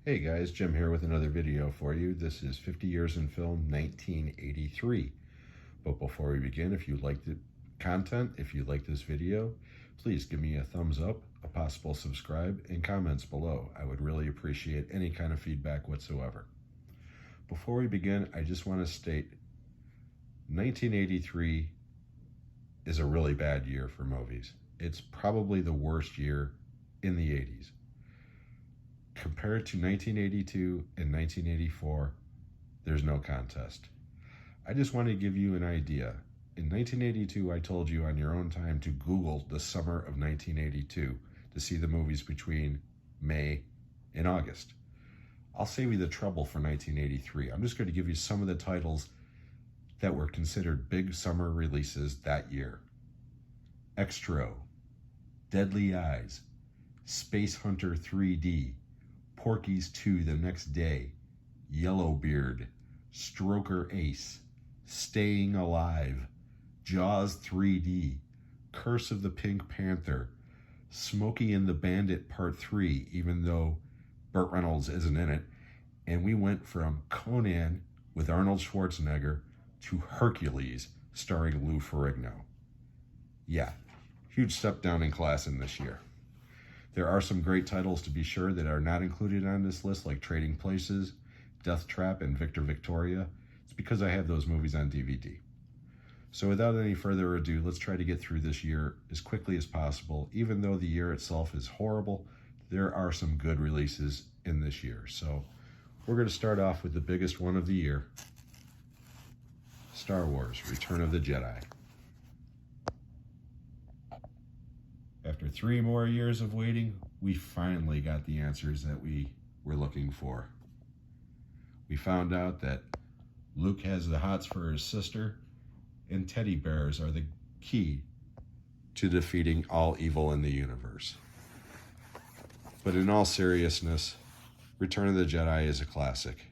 Hey guys, Jim here with another video for you. This is 50 Years in Film 1983. But before we begin, if you like the content, if you like this video, please give me a thumbs up, a possible subscribe, and comments below. I would really appreciate any kind of feedback whatsoever. Before we begin, I just want to state 1983 is a really bad year for movies. It's probably the worst year in the 80s. Compared to 1982 and 1984, there's no contest. I just want to give you an idea. In 1982, I told you on your own time to Google the summer of 1982 to see the movies between May and August. I'll save you the trouble for 1983. I'm just going to give you some of the titles that were considered big summer releases that year. Extro, Deadly Eyes, Space Hunter 3D, Porky's 2 The Next Day, Yellowbeard, Stroker Ace, Staying Alive, Jaws 3D, Curse of the Pink Panther, Smokey and the Bandit Part 3, even though Burt Reynolds isn't in it, and we went from Conan with Arnold Schwarzenegger to Hercules starring Lou Ferrigno. Yeah, huge step down in class in this year. There are some great titles, to be sure, that are not included on this list, like Trading Places, Death Trap, and Victor Victoria. It's because I have those movies on DVD. So without any further ado, let's try to get through this year as quickly as possible. Even though the year itself is horrible, there are some good releases in this year. So we're going to start off with the biggest one of the year, Star Wars: Return of the Jedi. After 3 more years of waiting, we finally got the answers that we were looking for. We found out that Luke has the hots for his sister, and teddy bears are the key to defeating all evil in the universe. But in all seriousness, Return of the Jedi is a classic,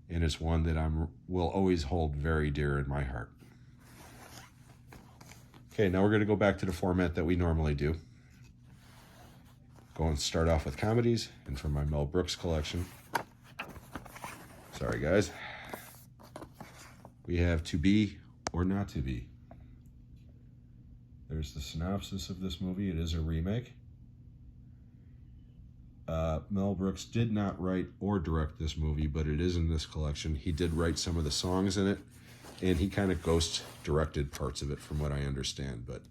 and it's one that will always hold very dear in my heart. Okay, now we're going to go back to the format that we normally do. Go and start off with comedies, and from my Mel Brooks collection. Sorry, guys. We have To Be or Not to Be. There's the synopsis of this movie. It is a remake. Mel Brooks did not write or direct this movie, but it is in this collection. He did write some of the songs in it, and he kind of ghost directed parts of it from what I understand, but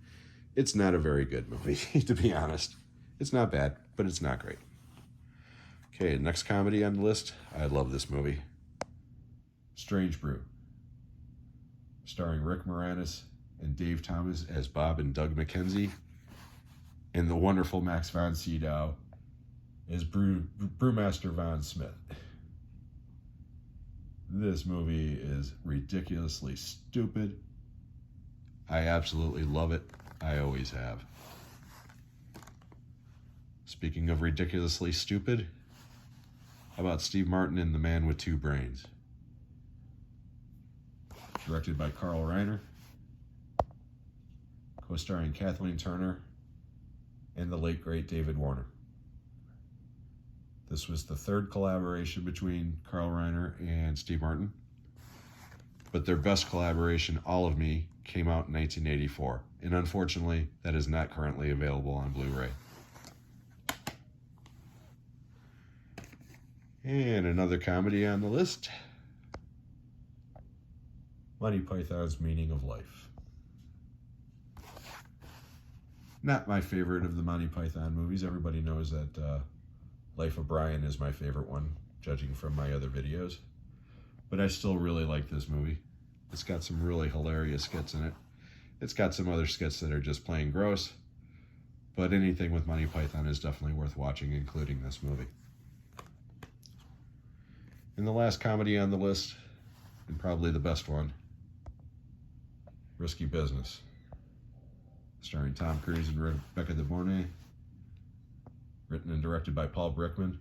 it's not a very good movie, to be honest. It's not bad, but it's not great. Okay, next comedy on the list. I love this movie. Strange Brew, starring Rick Moranis and Dave Thomas as Bob and Doug McKenzie, and the wonderful Max von Sydow as Brewmaster Von Smith. This movie is ridiculously stupid. I absolutely love it. I always have. Speaking of ridiculously stupid, how about Steve Martin and The Man with Two Brains? Directed by Carl Reiner, co-starring Kathleen Turner and the late great David Warner. This was the 3rd collaboration between Carl Reiner and Steve Martin, but their best collaboration, All of Me, came out in 1984, and unfortunately, that is not currently available on Blu-ray. And another comedy on the list, Monty Python's Meaning of Life. Not my favorite of the Monty Python movies. Everybody knows that Life of Brian is my favorite one, judging from my other videos. But I still really like this movie. It's got some really hilarious skits in it. It's got some other skits that are just plain gross. But anything with Monty Python is definitely worth watching, including this movie. And the last comedy on the list, and probably the best one, Risky Business, starring Tom Cruise and Rebecca De Mornay, written and directed by Paul Brickman.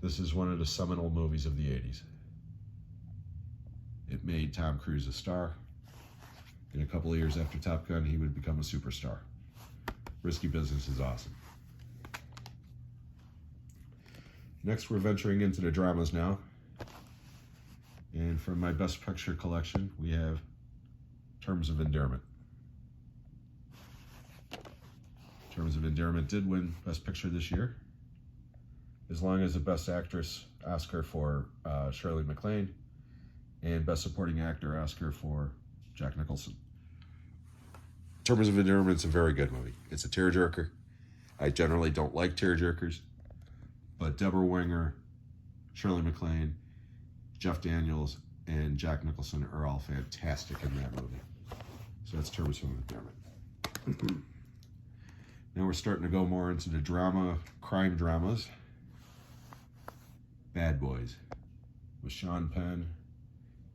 This is one of the seminal movies of the 80s. It made Tom Cruise a star. In a couple of years after Top Gun, he would become a superstar. Risky Business is awesome. Next, we're venturing into the dramas now. And from my Best Picture collection, we have Terms of Endearment. Terms of Endearment did win Best Picture this year, as long as the Best Actress Oscar for Shirley MacLaine and Best Supporting Actor Oscar for Jack Nicholson. Terms of Endearment is a very good movie. It's a tearjerker. I generally don't like tearjerkers, but Deborah Winger, Shirley MacLaine, Jeff Daniels, and Jack Nicholson are all fantastic in that movie. So that's Terms of Endearment. Now we're starting to go more into the crime dramas. Bad Boys with Sean Penn,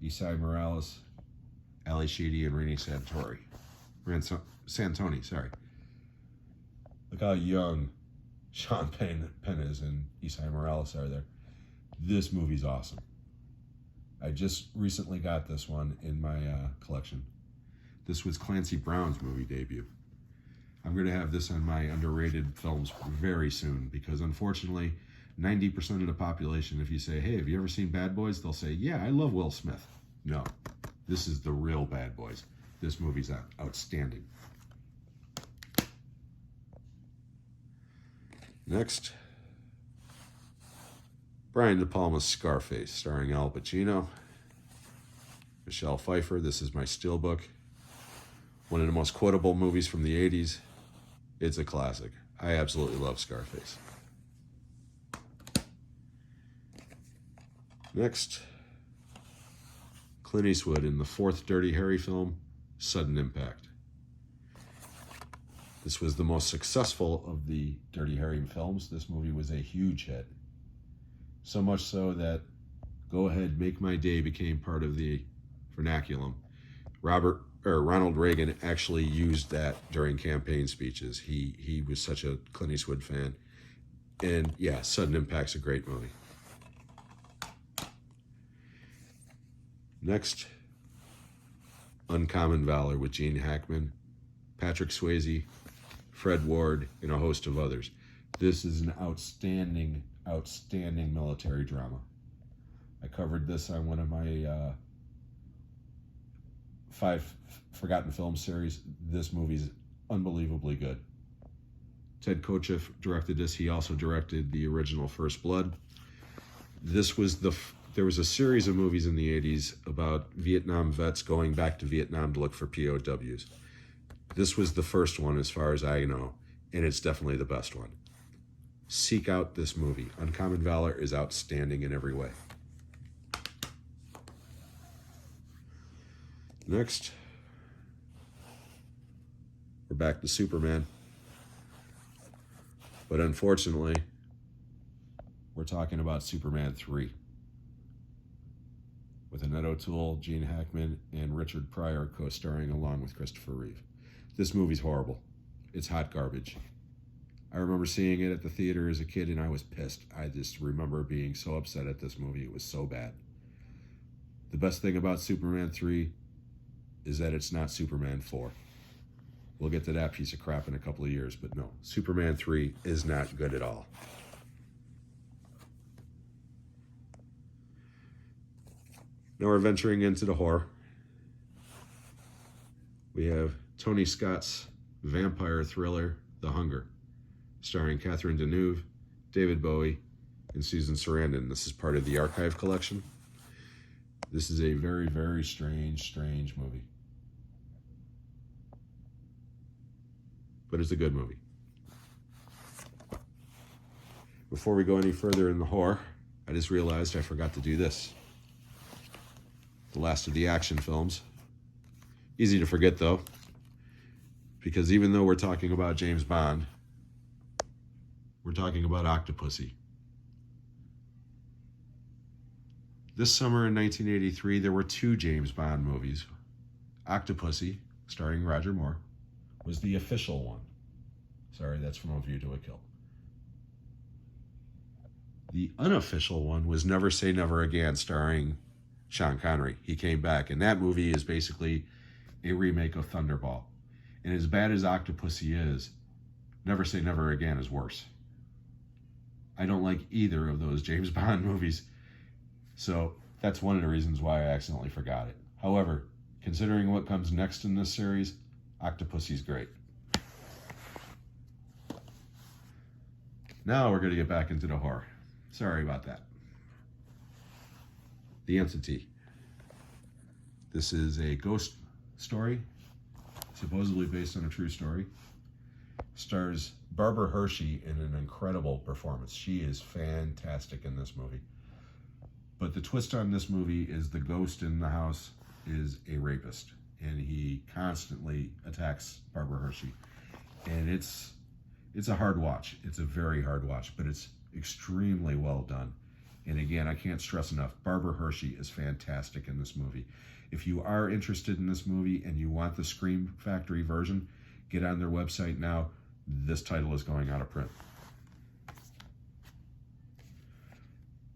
Isai Morales, Ali Sheedy, and Renee Santoni, sorry. Look how young Sean Penn is and Isai Morales are there. This movie's awesome. I just recently got this one in my collection. This was Clancy Brown's movie debut. I'm going to have this on my underrated films very soon because unfortunately, 90% of the population, if you say, hey, have you ever seen Bad Boys? They'll say, yeah, I love Will Smith. No, this is the real Bad Boys. This movie's outstanding. Next, Brian De Palma's Scarface, starring Al Pacino, Michelle Pfeiffer. This is my steelbook. One of the most quotable movies from the 80s. It's a classic. I absolutely love Scarface. Next, Clint Eastwood in the fourth Dirty Harry film, Sudden Impact. This was the most successful of the Dirty Harry films. This movie was a huge hit. So much so that Go Ahead, Make My Day became part of the vernaculum. Ronald Reagan actually used that during campaign speeches. He was such a Clint Eastwood fan. And yeah, Sudden Impact's a great movie. Next, Uncommon Valor with Gene Hackman, Patrick Swayze, Fred Ward, and a host of others. This is an outstanding military drama. I covered this on one of my 5 Forgotten Film series. This movie's unbelievably good. Ted Kotcheff directed this. He also directed the original First Blood. There was a series of movies in the 80s about Vietnam vets going back to Vietnam to look for POWs. This was the first one as far as I know, and it's definitely the best one. Seek out this movie. Uncommon Valor is outstanding in every way. Next, we're back to Superman. But unfortunately, we're talking about Superman 3. With Annette O'Toole, Gene Hackman, and Richard Pryor co-starring along with Christopher Reeve. This movie's horrible. It's hot garbage. I remember seeing it at the theater as a kid and I was pissed. I just remember being so upset at this movie. It was so bad. The best thing about Superman 3 is that it's not Superman 4. We'll get to that piece of crap in a couple of years, but no, Superman 3 is not good at all. Now we're venturing into the horror. We have Tony Scott's vampire thriller, The Hunger, starring Catherine Deneuve, David Bowie, and Susan Sarandon. This is part of the Archive collection. This is a very, very strange movie. But it's a good movie. Before we go any further in the horror, I just realized I forgot to do this. The last of the action films. Easy to forget though, because even though we're talking about James Bond, we're talking about Octopussy. This summer in 1983, there were 2 James Bond movies. Octopussy, starring Roger Moore, was the official one. Sorry, that's from A View to a Kill. The unofficial one was Never Say Never Again, starring Sean Connery. He came back, and that movie is basically a remake of Thunderball. And as bad as Octopussy is, Never Say Never Again is worse. I don't like either of those James Bond movies. So that's one of the reasons why I accidentally forgot it. However, considering what comes next in this series, Octopussy's great. Now we're going to get back into the horror. Sorry about that. The Entity. This is a ghost story, supposedly based on a true story. Stars Barbara Hershey in an incredible performance. She is fantastic in this movie. But the twist on this movie is the ghost in the house is a rapist, and he constantly attacks Barbara Hershey. And it's a hard watch. It's a very hard watch, but it's extremely well done. And again, I can't stress enough, Barbara Hershey is fantastic in this movie. If you are interested in this movie and you want the Scream Factory version, get on their website now. This title is going out of print.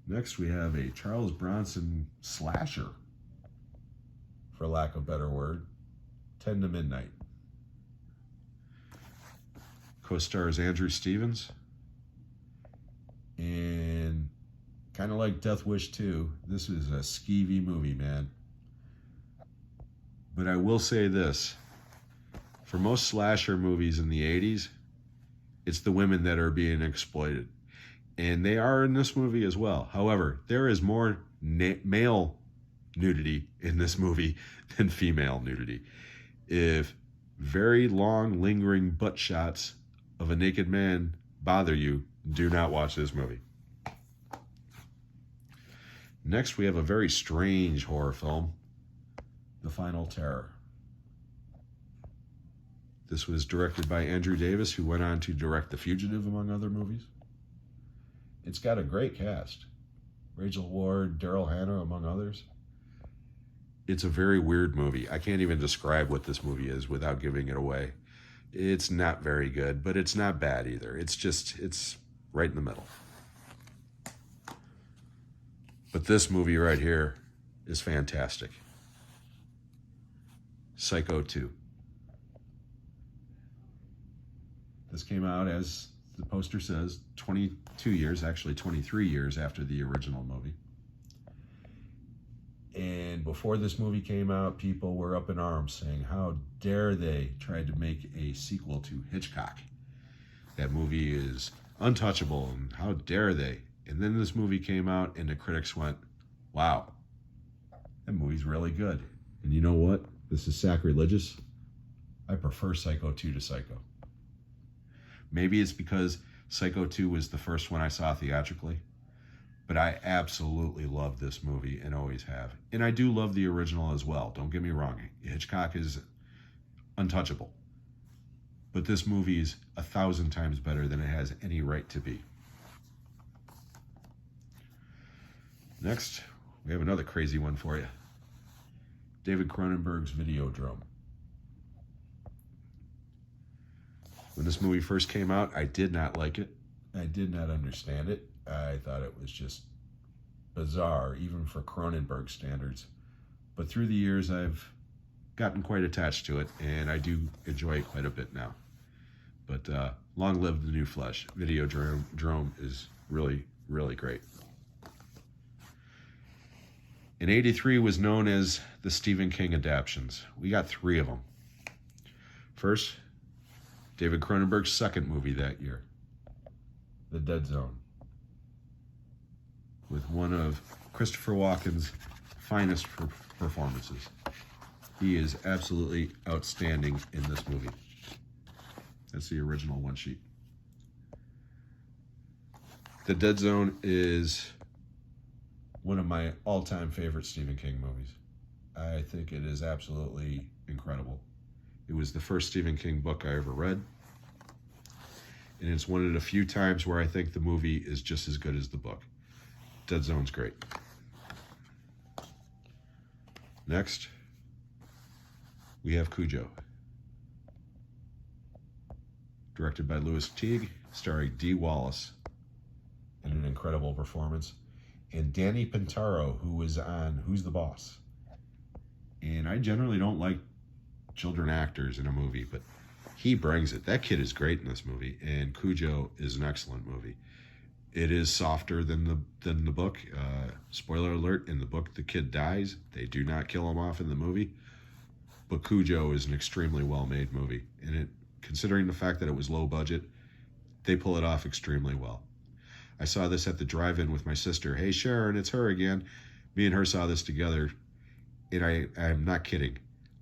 Next, we have a Charles Bronson slasher, for lack of a better word, 10 to Midnight. Co-stars Andrew Stevens. And kind of like Death Wish 2, this is a skeevy movie, man. But I will say this. For most slasher movies in the 80s, it's the women that are being exploited. And they are in this movie as well. However, there is more male nudity in this movie than female nudity. If very long, lingering butt shots of a naked man bother you, do not watch this movie. Next, we have a very strange horror film, The Final Terror. This was directed by Andrew Davis, who went on to direct The Fugitive, among other movies. It's got a great cast. Rachel Ward, Daryl Hannah, among others. It's a very weird movie. I can't even describe what this movie is without giving it away. It's not very good, but it's not bad either. It's right in the middle. But this movie right here is fantastic. Psycho 2. This came out, as the poster says, 22 years, actually 23 years after the original movie. And before this movie came out, people were up in arms saying, how dare they try to make a sequel to Hitchcock? That movie is untouchable, and how dare they? And then this movie came out, and the critics went, wow, that movie's really good. And you know what? This is sacrilegious. I prefer Psycho 2 to Psycho. Maybe it's because Psycho 2 was the first one I saw theatrically, but I absolutely love this movie and always have. And I do love the original as well. Don't get me wrong. Hitchcock is untouchable. But this movie is 1,000 times better than it has any right to be. Next, we have another crazy one for you. David Cronenberg's Videodrome. When this movie first came out, I did not like it. I did not understand it. I thought it was just bizarre, even for Cronenberg standards. But through the years, I've gotten quite attached to it, and I do enjoy it quite a bit now. But long live the new flesh. Videodrome is really, really great. In '83 was known as the Stephen King adaptions. We got 3 of them. First, David Cronenberg's second movie that year, The Dead Zone, with one of Christopher Walken's finest performances. He is absolutely outstanding in this movie. That's the original one sheet. The Dead Zone is one of my all-time favorite Stephen King movies. I think it is absolutely incredible. It was the first Stephen King book I ever read. And it's one of the few times where I think the movie is just as good as the book. Dead Zone's great. Next, we have Kujo. Directed by Louis Teague, starring Dee Wallace in an incredible performance. And Danny Pintaro, who was on Who's the Boss? And I generally don't like children actors in a movie, but he brings it. That kid is great in this movie, and Kujo is an excellent movie. It is softer than the book. Spoiler alert: in the book, the kid dies. They do not kill him off in the movie. But Kujo is an extremely well-made movie, and it, considering the fact that it was low budget, they pull it off extremely well. I saw this at the drive-in with my sister. Hey Sharon, it's her again. Me and her saw this together, and I'm not kidding.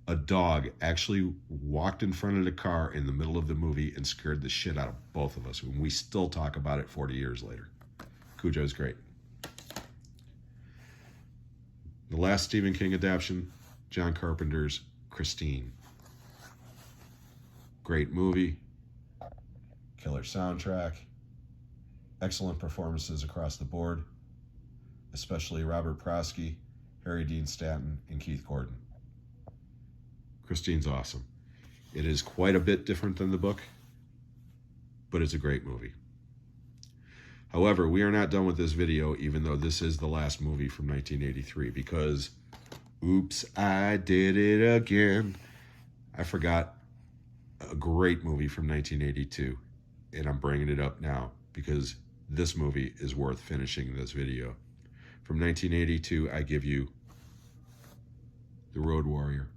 A dog actually walked in front of the car in the middle of the movie and scared the shit out of both of us. And we still talk about it 40 years later. Kujo's great. The last Stephen King adaptation, John Carpenter's Christine. Great movie. Killer soundtrack. Excellent performances across the board, especially Robert Prosky, Harry Dean Stanton, and Keith Gordon. Christine's awesome. It is quite a bit different than the book, but it's a great movie. However, we are not done with this video, even though this is the last movie from 1983, because, oops, I did it again. I forgot a great movie from 1982, and I'm bringing it up now because this movie is worth finishing this video. From 1982, I give you The Road Warrior.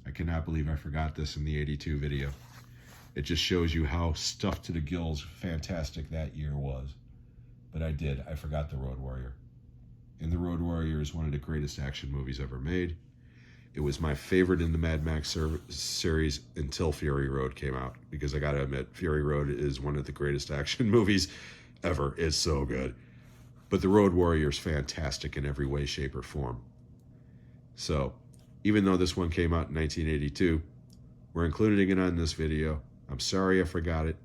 I cannot believe I forgot this in the 82 video. It just shows you how stuffed to the gills fantastic that year was. But I did. I forgot The Road Warrior. And The Road Warrior is one of the greatest action movies ever made. It was my favorite in the Mad Max series until Fury Road came out. Because I gotta admit, Fury Road is one of the greatest action movies ever. It's so good. But The Road Warrior is fantastic in every way, shape, or form. So, even though this one came out in 1982, we're including it on this video. I'm sorry I forgot it.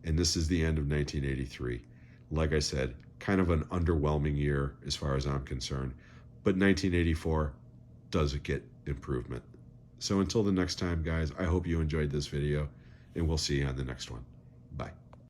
And this is the end of 1983. Like I said, kind of an underwhelming year as far as I'm concerned. But 1984 does get improvement. So until the next time, guys, I hope you enjoyed this video, and we'll see you on the next one. Bye.